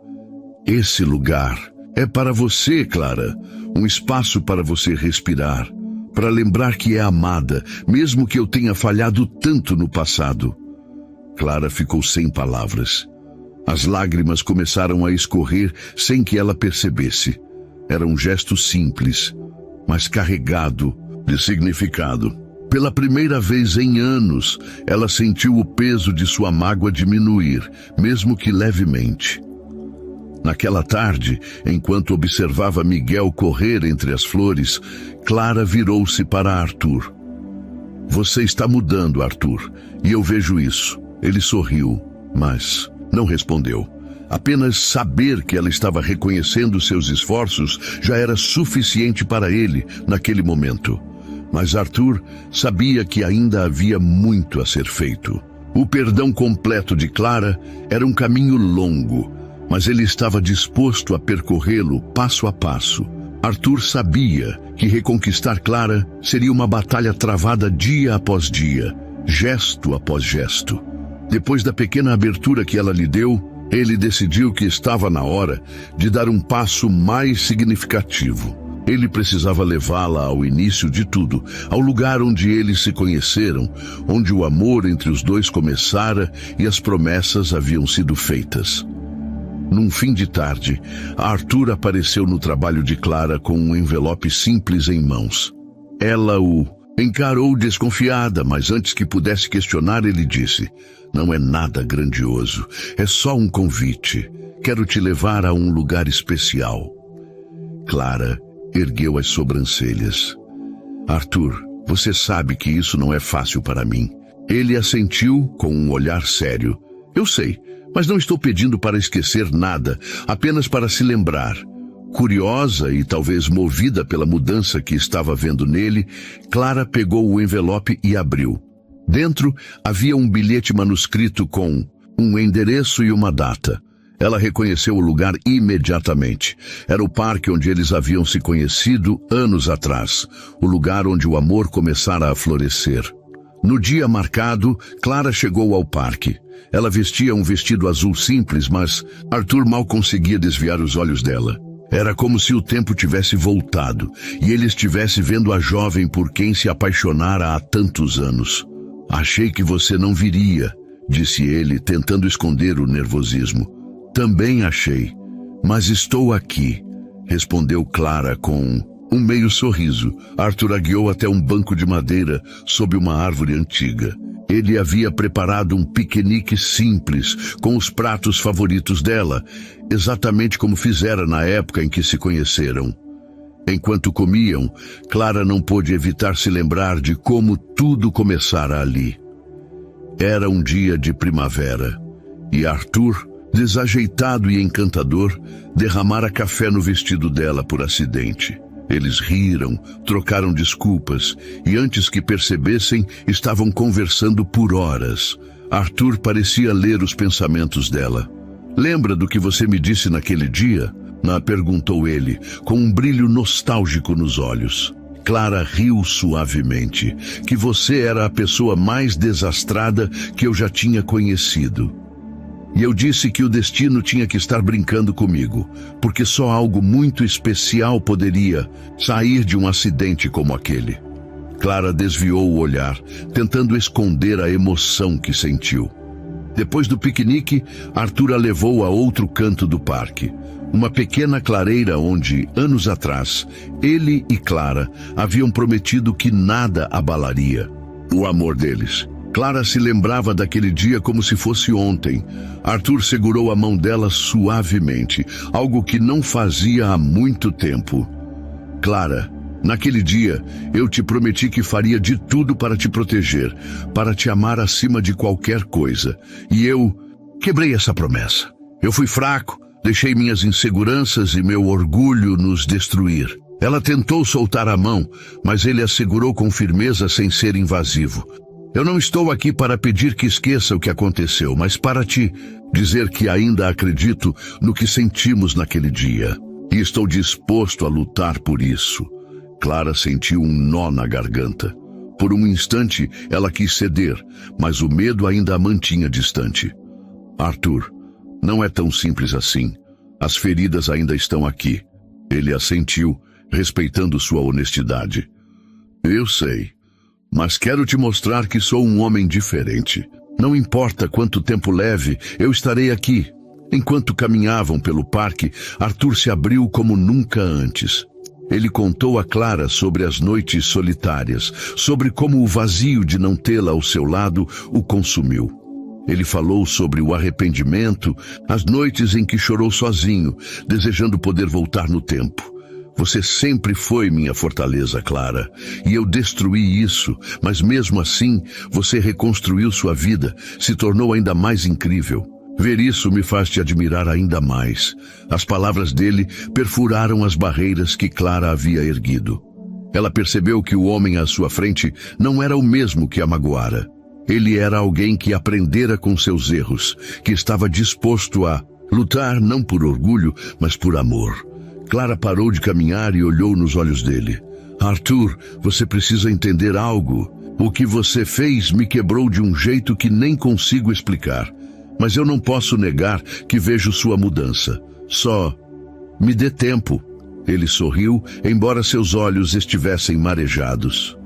Esse lugar é para você, Clara. Um espaço para você respirar, para lembrar que é amada, mesmo que eu tenha falhado tanto no passado. Clara ficou sem palavras. As lágrimas começaram a escorrer sem que ela percebesse. Era um gesto simples, mas carregado de significado. Pela primeira vez em anos, ela sentiu o peso de sua mágoa diminuir, mesmo que levemente. Naquela tarde, enquanto observava Miguel correr entre as flores, Clara virou-se para Arthur. Você está mudando, Arthur, e eu vejo isso. Ele sorriu, mas não respondeu. Apenas saber que ela estava reconhecendo seus esforços já era suficiente para ele naquele momento. Mas Arthur sabia que ainda havia muito a ser feito. O perdão completo de Clara era um caminho longo, mas ele estava disposto a percorrê-lo passo a passo. Arthur sabia que reconquistar Clara seria uma batalha travada dia após dia, gesto após gesto. Depois da pequena abertura que ela lhe deu, ele decidiu que estava na hora de dar um passo mais significativo. Ele precisava levá-la ao início de tudo, ao lugar onde eles se conheceram, onde o amor entre os dois começara e as promessas haviam sido feitas. Num fim de tarde, Arthur apareceu no trabalho de Clara com um envelope simples em mãos. Ela o encarou desconfiada, mas antes que pudesse questionar, ele disse: "Não é nada grandioso, é só um convite. Quero te levar a um lugar especial." Clara ergueu as sobrancelhas. "Arthur, você sabe que isso não é fácil para mim." Ele assentiu com um olhar sério. "Eu sei, mas não estou pedindo para esquecer nada, apenas para se lembrar." Curiosa e talvez movida pela mudança que estava vendo nele, Clara pegou o envelope e abriu. Dentro havia um bilhete manuscrito com um endereço e uma data. Ela reconheceu o lugar imediatamente. Era o parque onde eles haviam se conhecido anos atrás, o lugar onde o amor começara a florescer. No dia marcado, Clara chegou ao parque. Ela vestia um vestido azul simples, mas Arthur mal conseguia desviar os olhos dela. Era como se o tempo tivesse voltado e ele estivesse vendo a jovem por quem se apaixonara há tantos anos. "Achei que você não viria", disse ele, tentando esconder o nervosismo. "Também achei, mas estou aqui", respondeu Clara com um meio sorriso. Arthur a guiou até um banco de madeira sob uma árvore antiga. Ele havia preparado um piquenique simples, com os pratos favoritos dela, exatamente como fizera na época em que se conheceram. Enquanto comiam, Clara não pôde evitar se lembrar de como tudo começara ali. Era um dia de primavera, e Arthur, desajeitado e encantador, derramara café no vestido dela por acidente. Eles riram, trocaram desculpas, e antes que percebessem, estavam conversando por horas. Arthur parecia ler os pensamentos dela. "Lembra do que você me disse naquele dia?" perguntou ele, com um brilho nostálgico nos olhos. Clara riu suavemente. "Que você era a pessoa mais desastrada que eu já tinha conhecido. E eu disse que o destino tinha que estar brincando comigo, porque só algo muito especial poderia sair de um acidente como aquele." Clara desviou o olhar, tentando esconder a emoção que sentiu. Depois do piquenique, Arthur a levou a outro canto do parque. Uma pequena clareira onde, anos atrás, ele e Clara haviam prometido que nada abalaria o amor deles. Clara se lembrava daquele dia como se fosse ontem. Arthur segurou a mão dela suavemente, algo que não fazia há muito tempo. "Clara, naquele dia eu te prometi que faria de tudo para te proteger, para te amar acima de qualquer coisa. E eu quebrei essa promessa. Eu fui fraco, deixei minhas inseguranças e meu orgulho nos destruir." Ela tentou soltar a mão, mas ele a segurou com firmeza sem ser invasivo. "Eu não estou aqui para pedir que esqueça o que aconteceu, mas para te dizer que ainda acredito no que sentimos naquele dia. E estou disposto a lutar por isso." Clara sentiu um nó na garganta. Por um instante, ela quis ceder, mas o medo ainda a mantinha distante. "Arthur, não é tão simples assim. As feridas ainda estão aqui. Ele assentiu, respeitando sua honestidade. Eu sei, mas quero te mostrar que sou um homem diferente. Não importa quanto tempo leve, eu estarei aqui. Enquanto caminhavam pelo parque, Arthur se abriu como nunca antes. Ele contou a Clara sobre as noites solitárias, sobre como o vazio de não tê-la ao seu lado o consumiu. Ele falou sobre o arrependimento, as noites em que chorou sozinho, desejando poder voltar no tempo. Você sempre foi minha fortaleza, Clara, e eu destruí isso, mas mesmo assim, você reconstruiu sua vida, se tornou ainda mais incrível. Ver isso me faz te admirar ainda mais. As palavras dele perfuraram as barreiras que Clara havia erguido. Ela percebeu que o homem à sua frente não era o mesmo que a magoara. Ele era alguém que aprendera com seus erros, que estava disposto a lutar não por orgulho, mas por amor. Clara parou de caminhar e olhou nos olhos dele. Arthur, você precisa entender algo. O que você fez me quebrou de um jeito que nem consigo explicar. Mas eu não posso negar que vejo sua mudança. Só me dê tempo. Ele sorriu, embora seus olhos estivessem marejados.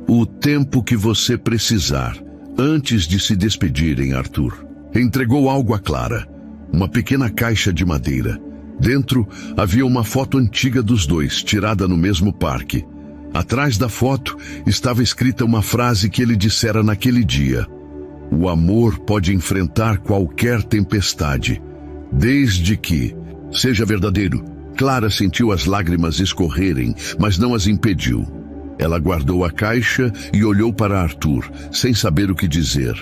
O tempo que você precisar, antes de se despedirem, Arthur. Entregou algo a Clara. Uma pequena caixa de madeira. Dentro havia uma foto antiga dos dois, tirada no mesmo parque. Atrás da foto estava escrita uma frase que ele dissera naquele dia. O amor pode enfrentar qualquer tempestade, desde que seja verdadeiro. Clara sentiu as lágrimas escorrerem, mas não as impediu. Ela guardou a caixa e olhou para Arthur, sem saber o que dizer.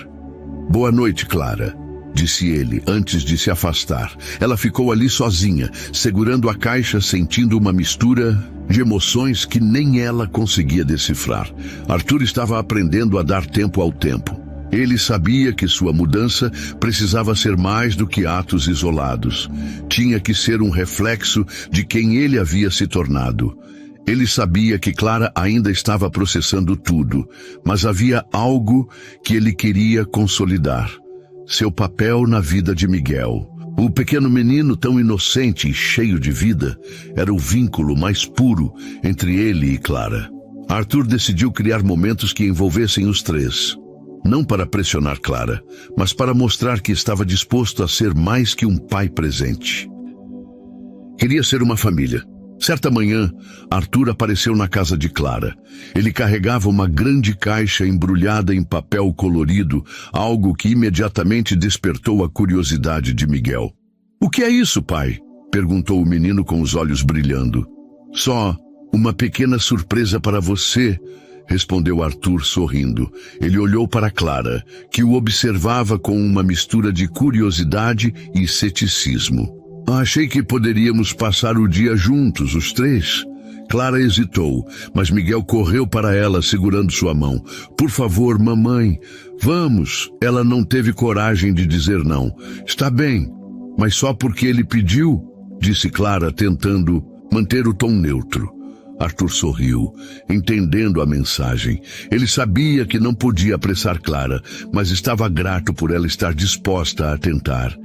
Boa noite, Clara, disse ele, antes de se afastar. Ela ficou ali sozinha, segurando a caixa, sentindo uma mistura de emoções que nem ela conseguia decifrar. Arthur estava aprendendo a dar tempo ao tempo. Ele sabia que sua mudança precisava ser mais do que atos isolados. Tinha que ser um reflexo de quem ele havia se tornado. Ele sabia que Clara ainda estava processando tudo, mas havia algo que ele queria consolidar. Seu papel na vida de Miguel. O pequeno menino tão inocente e cheio de vida era o vínculo mais puro entre ele e Clara. Arthur decidiu criar momentos que envolvessem os três. Não para pressionar Clara, mas para mostrar que estava disposto a ser mais que um pai presente. Queria ser uma família. Certa manhã, Arthur apareceu na casa de Clara. Ele carregava uma grande caixa embrulhada em papel colorido, algo que imediatamente despertou a curiosidade de Miguel. "O que é isso, pai?" perguntou o menino com os olhos brilhando. "Só uma pequena surpresa para você", respondeu Arthur sorrindo. Ele olhou para Clara, que o observava com uma mistura de curiosidade e ceticismo. "Achei que poderíamos passar o dia juntos, os três." Clara hesitou, mas Miguel correu para ela segurando sua mão. "Por favor, mamãe, vamos." Ela não teve coragem de dizer não. "Está bem, mas só porque ele pediu?" disse Clara, tentando manter o tom neutro. Arthur sorriu, entendendo a mensagem. Ele sabia que não podia apressar Clara, mas estava grato por ela estar disposta a tentar.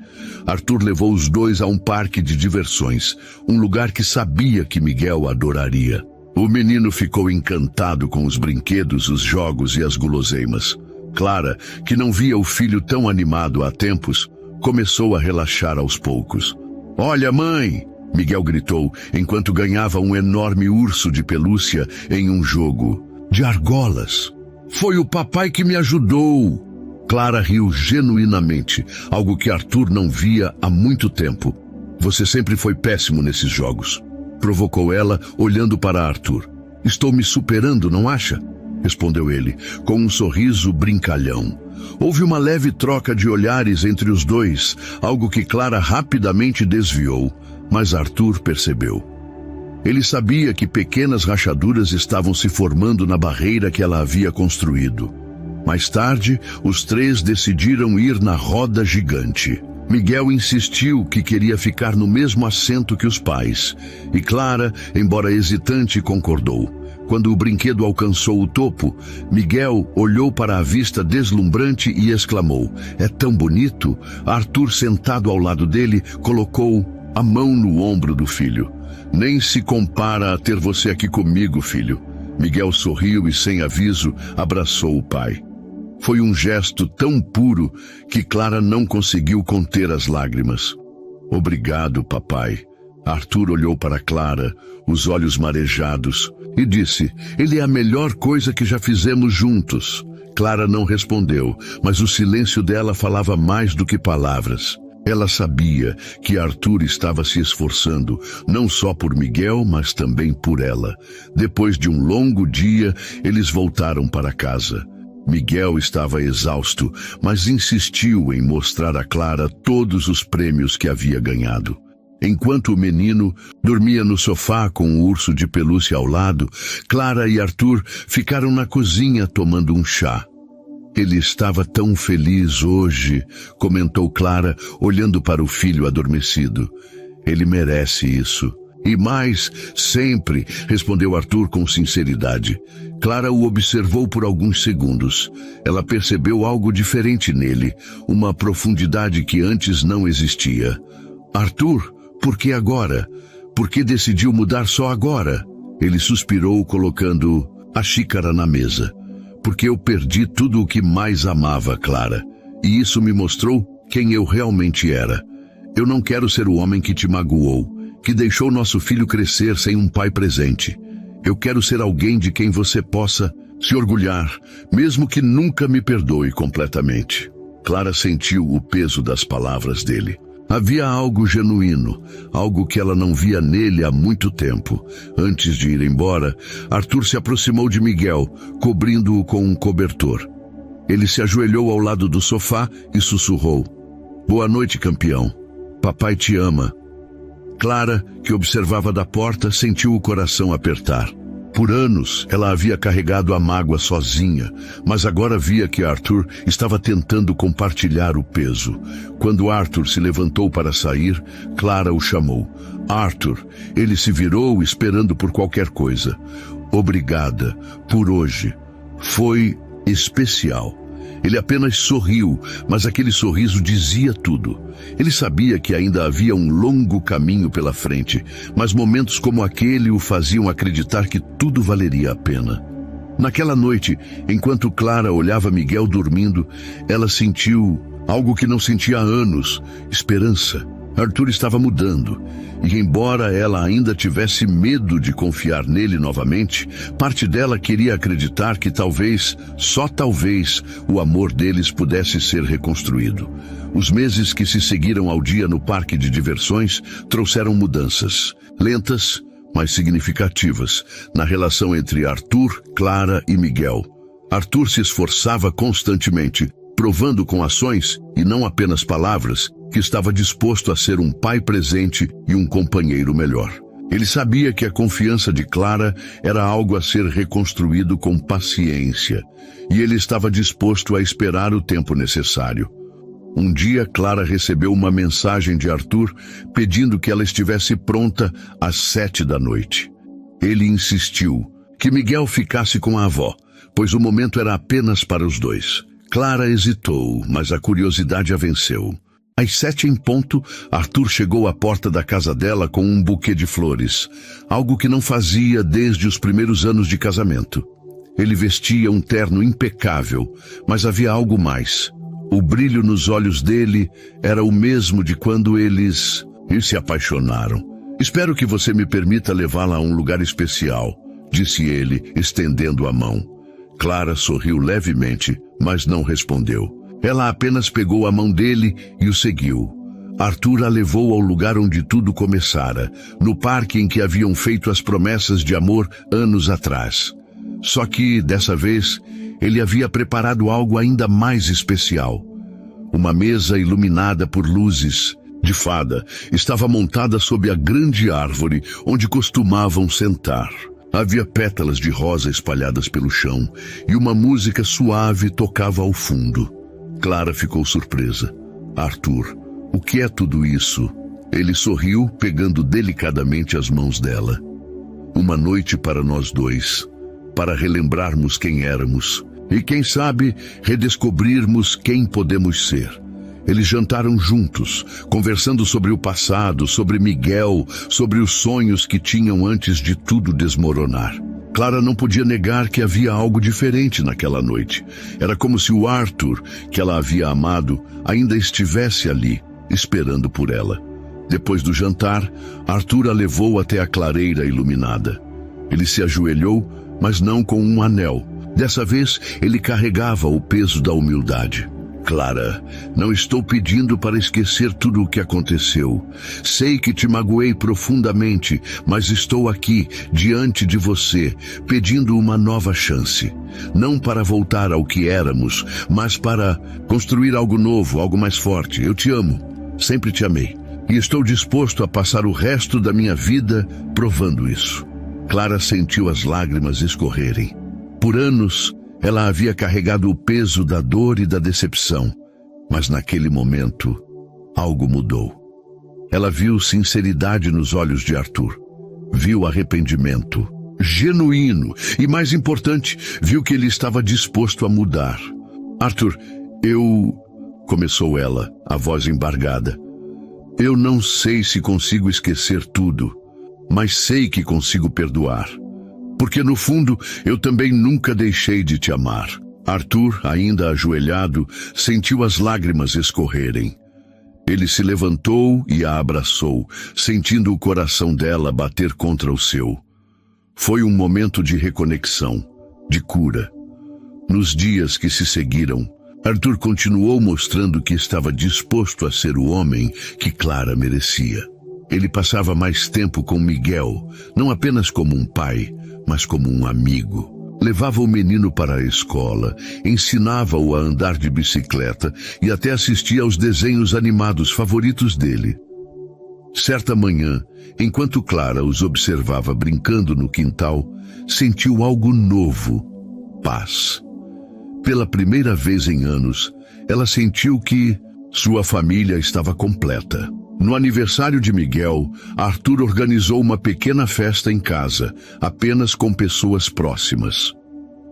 Arthur levou os dois a um parque de diversões, um lugar que sabia que Miguel adoraria. O menino ficou encantado com os brinquedos, os jogos e as guloseimas. Clara, que não via o filho tão animado há tempos, começou a relaxar aos poucos. "Olha, mãe!" Miguel gritou, enquanto ganhava um enorme urso de pelúcia em um jogo de argolas. "Foi o papai que me ajudou." Clara riu genuinamente, algo que Arthur não via há muito tempo. "Você sempre foi péssimo nesses jogos", provocou ela, olhando para Arthur. "Estou me superando, não acha?" respondeu ele, com um sorriso brincalhão. Houve uma leve troca de olhares entre os dois, algo que Clara rapidamente desviou. Mas Arthur percebeu. Ele sabia que pequenas rachaduras estavam se formando na barreira que ela havia construído. Mais tarde, os três decidiram ir na roda gigante. Miguel insistiu que queria ficar no mesmo assento que os pais, e Clara, embora hesitante, concordou. Quando o brinquedo alcançou o topo, Miguel olhou para a vista deslumbrante e exclamou: "É tão bonito!" Arthur, sentado ao lado dele, colocou a mão no ombro do filho. Nem se compara a ter você aqui comigo, filho. Miguel sorriu e, sem aviso, abraçou o pai. Foi um gesto tão puro que Clara não conseguiu conter as lágrimas. Obrigado, papai. Arthur olhou para Clara, os olhos marejados, e disse: ele é a melhor coisa que já fizemos juntos. Clara não respondeu, mas o silêncio dela falava mais do que palavras. Ela sabia que Arthur estava se esforçando, não só por Miguel, mas também por ela. Depois de um longo dia, eles voltaram para casa. Miguel estava exausto, mas insistiu em mostrar a Clara todos os prêmios que havia ganhado. Enquanto o menino dormia no sofá com o urso de pelúcia ao lado, Clara e Arthur ficaram na cozinha tomando um chá. Ele estava tão feliz hoje, comentou Clara, olhando para o filho adormecido. Ele merece isso. E mais, sempre, respondeu Arthur com sinceridade. Clara o observou por alguns segundos. Ela percebeu algo diferente nele, uma profundidade que antes não existia. Arthur, por que agora? Por que decidiu mudar só agora? Ele suspirou, colocando a xícara na mesa. Porque eu perdi tudo o que mais amava, Clara. E isso me mostrou quem eu realmente era. Eu não quero ser o homem que te magoou, que deixou nosso filho crescer sem um pai presente. Eu quero ser alguém de quem você possa se orgulhar, mesmo que nunca me perdoe completamente. Clara sentiu o peso das palavras dele. Havia algo genuíno, algo que ela não via nele há muito tempo. Antes de ir embora, Arthur se aproximou de Miguel, cobrindo-o com um cobertor. Ele se ajoelhou ao lado do sofá e sussurrou: "Boa noite, campeão. Papai te ama." Clara, que observava da porta, sentiu o coração apertar. Por anos, ela havia carregado a mágoa sozinha, mas agora via que Arthur estava tentando compartilhar o peso. Quando Arthur se levantou para sair, Clara o chamou. "Arthur." Ele se virou, esperando por qualquer coisa. "Obrigada por hoje. Foi especial." Ele apenas sorriu, mas aquele sorriso dizia tudo. Ele sabia que ainda havia um longo caminho pela frente, mas momentos como aquele o faziam acreditar que tudo valeria a pena. Naquela noite, enquanto Clara olhava Miguel dormindo, ela sentiu algo que não sentia há anos: esperança. Arthur estava mudando, e embora ela ainda tivesse medo de confiar nele novamente, parte dela queria acreditar que talvez, só talvez, o amor deles pudesse ser reconstruído. Os meses que se seguiram ao dia no parque de diversões trouxeram mudanças, lentas, mas significativas, na relação entre Arthur, Clara e Miguel. Arthur se esforçava constantemente, provando com ações, e não apenas palavras, que estava disposto a ser um pai presente e um companheiro melhor. Ele sabia que a confiança de Clara era algo a ser reconstruído com paciência, e ele estava disposto a esperar o tempo necessário. Um dia, Clara recebeu uma mensagem de Arthur pedindo que ela estivesse pronta às 7 da noite. Ele insistiu que Miguel ficasse com a avó, pois o momento era apenas para os dois. Clara hesitou, mas a curiosidade a venceu. Às 7 em ponto, Arthur chegou à porta da casa dela com um buquê de flores, algo que não fazia desde os primeiros anos de casamento. Ele vestia um terno impecável, mas havia algo mais. O brilho nos olhos dele era o mesmo de quando eles se apaixonaram. "Espero que você me permita levá-la a um lugar especial", disse ele, estendendo a mão. Clara sorriu levemente, mas não respondeu. Ela apenas pegou a mão dele e o seguiu. Arthur a levou ao lugar onde tudo começara, no parque em que haviam feito as promessas de amor anos atrás. Só que, dessa vez, ele havia preparado algo ainda mais especial. Uma mesa iluminada por luzes de fada estava montada sob a grande árvore onde costumavam sentar. Havia pétalas de rosa espalhadas pelo chão e uma música suave tocava ao fundo. Clara ficou surpresa. "Arthur, o que é tudo isso?" Ele sorriu, pegando delicadamente as mãos dela. "Uma noite para nós dois, para relembrarmos quem éramos e, quem sabe, redescobrirmos quem podemos ser." Eles jantaram juntos, conversando sobre o passado, sobre Miguel, sobre os sonhos que tinham antes de tudo desmoronar. Clara não podia negar que havia algo diferente naquela noite. Era como se o Arthur, que ela havia amado, ainda estivesse ali, esperando por ela. Depois do jantar, Arthur a levou até a clareira iluminada. Ele se ajoelhou, mas não com um anel. Dessa vez, ele carregava o peso da humildade. Clara, não estou pedindo para esquecer tudo o que aconteceu. Sei que te magoei profundamente, mas estou aqui, diante de você, pedindo uma nova chance. Não para voltar ao que éramos, mas para construir algo novo, algo mais forte. Eu te amo, sempre te amei, e estou disposto a passar o resto da minha vida provando isso. Clara sentiu as lágrimas escorrerem. Por anos, ela havia carregado o peso da dor e da decepção, mas naquele momento, algo mudou. Ela viu sinceridade nos olhos de Arthur, viu arrependimento, genuíno, e mais importante, viu que ele estava disposto a mudar. Arthur, começou ela, a voz embargada. Eu não sei se consigo esquecer tudo, mas sei que consigo perdoar. Porque no fundo, eu também nunca deixei de te amar. Arthur, ainda ajoelhado, sentiu as lágrimas escorrerem. Ele se levantou e a abraçou, sentindo o coração dela bater contra o seu. Foi um momento de reconexão, de cura. Nos dias que se seguiram, Arthur continuou mostrando que estava disposto a ser o homem que Clara merecia. Ele passava mais tempo com Miguel, não apenas como um pai, mas como um amigo. Levava o menino para a escola, ensinava-o a andar de bicicleta e até assistia aos desenhos animados favoritos dele. Certa manhã, enquanto Clara os observava brincando no quintal, sentiu algo novo: paz. Pela primeira vez em anos, ela sentiu que sua família estava completa. No aniversário de Miguel, Arthur organizou uma pequena festa em casa, apenas com pessoas próximas.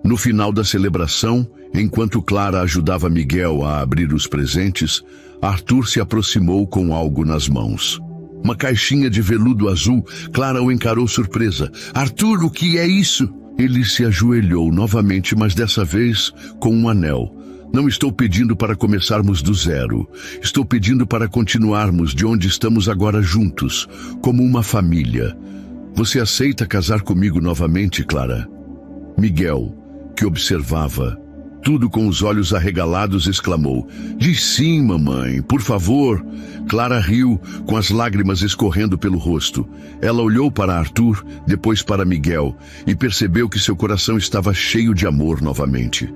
No final da celebração, enquanto Clara ajudava Miguel a abrir os presentes, Arthur se aproximou com algo nas mãos. Uma caixinha de veludo azul. Clara o encarou surpresa. Arthur, o que é isso? Ele se ajoelhou novamente, mas dessa vez com um anel. Não estou pedindo para começarmos do zero. Estou pedindo para continuarmos de onde estamos agora juntos, como uma família. Você aceita casar comigo novamente, Clara? Miguel, que observava tudo com os olhos arregalados, exclamou: Diz sim, mamãe, por favor. Clara riu, com as lágrimas escorrendo pelo rosto. Ela olhou para Arthur, depois para Miguel, e percebeu que seu coração estava cheio de amor novamente.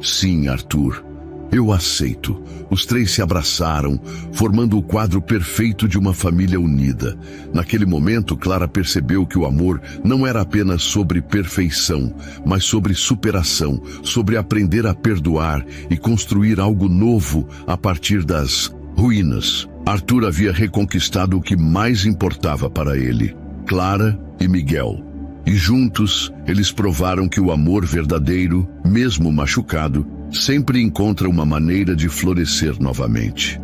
Sim, Arthur, eu aceito. Os três se abraçaram, formando o quadro perfeito de uma família unida. Naquele momento, Clara percebeu que o amor não era apenas sobre perfeição, mas sobre superação, sobre aprender a perdoar e construir algo novo a partir das ruínas. Arthur havia reconquistado o que mais importava para ele: Clara e Miguel. E juntos, eles provaram que o amor verdadeiro, mesmo machucado, sempre encontra uma maneira de florescer novamente.